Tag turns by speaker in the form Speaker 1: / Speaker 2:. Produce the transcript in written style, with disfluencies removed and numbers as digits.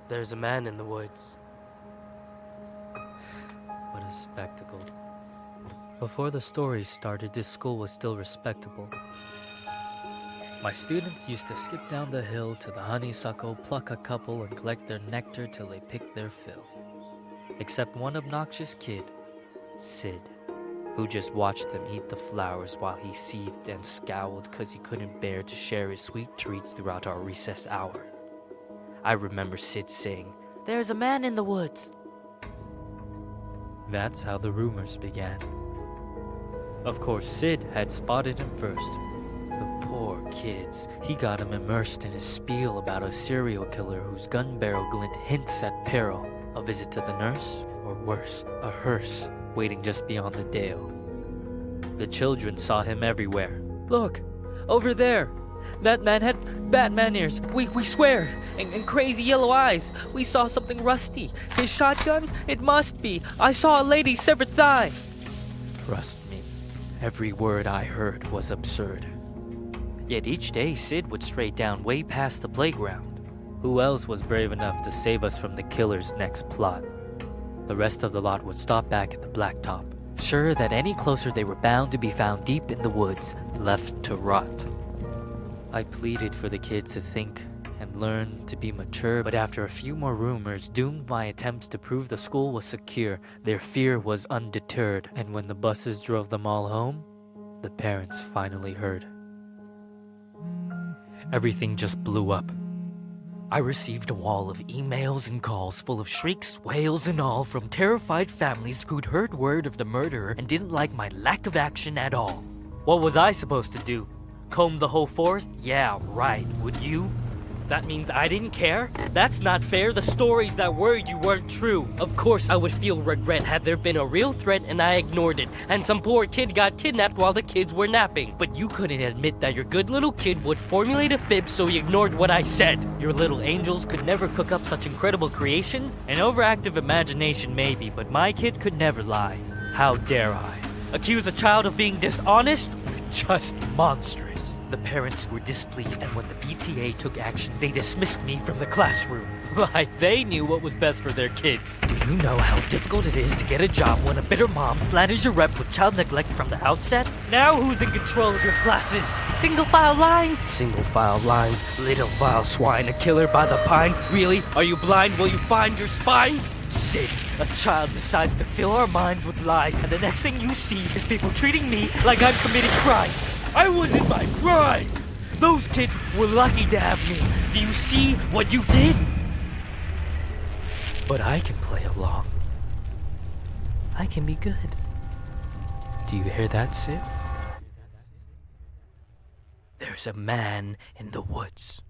Speaker 1: There's a man in the woods. What a spectacle. Before the story started, this school was still respectable. My students used to skip down the hill to the honeysuckle, pluck a couple, and collect their nectar till they picked their fill. Except one obnoxious kid, Sid, who just watched them eat the flowers while he seethed and scowled because he couldn't bear to share his sweet treats throughout our recess hour. I remember Sid saying, "There's a man in the woods." That's how the rumors began. Of course, Sid had spotted him first. The poor kids. He got him immersed in his spiel about a serial killer whose gun barrel glint hints at peril. A visit to the nurse, or worse, a hearse, waiting just beyond the dale. The children saw him everywhere. "Look, over there. That man had Batman ears, we swear, and crazy yellow eyes. We saw something rusty. His shotgun? It must be. I saw a lady's severed thigh." Trust me, every word I heard was absurd. Yet each day Sid would stray down way past the playground. Who else was brave enough to save us from the killer's next plot? The rest of the lot would stop back at the blacktop, sure that any closer they were bound to be found deep in the woods, left to rot. I pleaded for the kids to think and learn to be mature, but after a few more rumors doomed my attempts to prove the school was secure, their fear was undeterred, and when the buses drove them all home, the parents finally heard. Everything just blew up. I received a wall of emails and calls full of shrieks, wails, and all from terrified families who'd heard word of the murderer and didn't like my lack of action at all. What was I supposed to do? Comb the whole forest? Yeah, right. Would you? That means I didn't care? That's not fair. The stories that worried you weren't true. Of course I would feel regret had there been a real threat and I ignored it, and some poor kid got kidnapped while the kids were napping. But you couldn't admit that your good little kid would formulate a fib, so he ignored what I said. Your little angels could never cook up such incredible creations. An overactive imagination maybe, but my kid could never lie. How dare I? Accuse a child of being dishonest? Just monstrous. The parents were displeased, and when the PTA took action, they dismissed me from the classroom. Like they knew what was best for their kids. Do you know how difficult it is to get a job when a bitter mom slanders your rep with child neglect from the outset? Now who's in control of your classes? Single file lines? Single file lines. Little vile swine, a killer by the pines. Really? Are you blind? Will you find your spines? Sid, a child decides to fill our minds with lies, and the next thing you see is people treating me like I'm committing crime. I was in my prime. Those kids were lucky to have me. Do you see what you did? But I can play along. I can be good. Do you hear that, Sid? There's a man in the woods.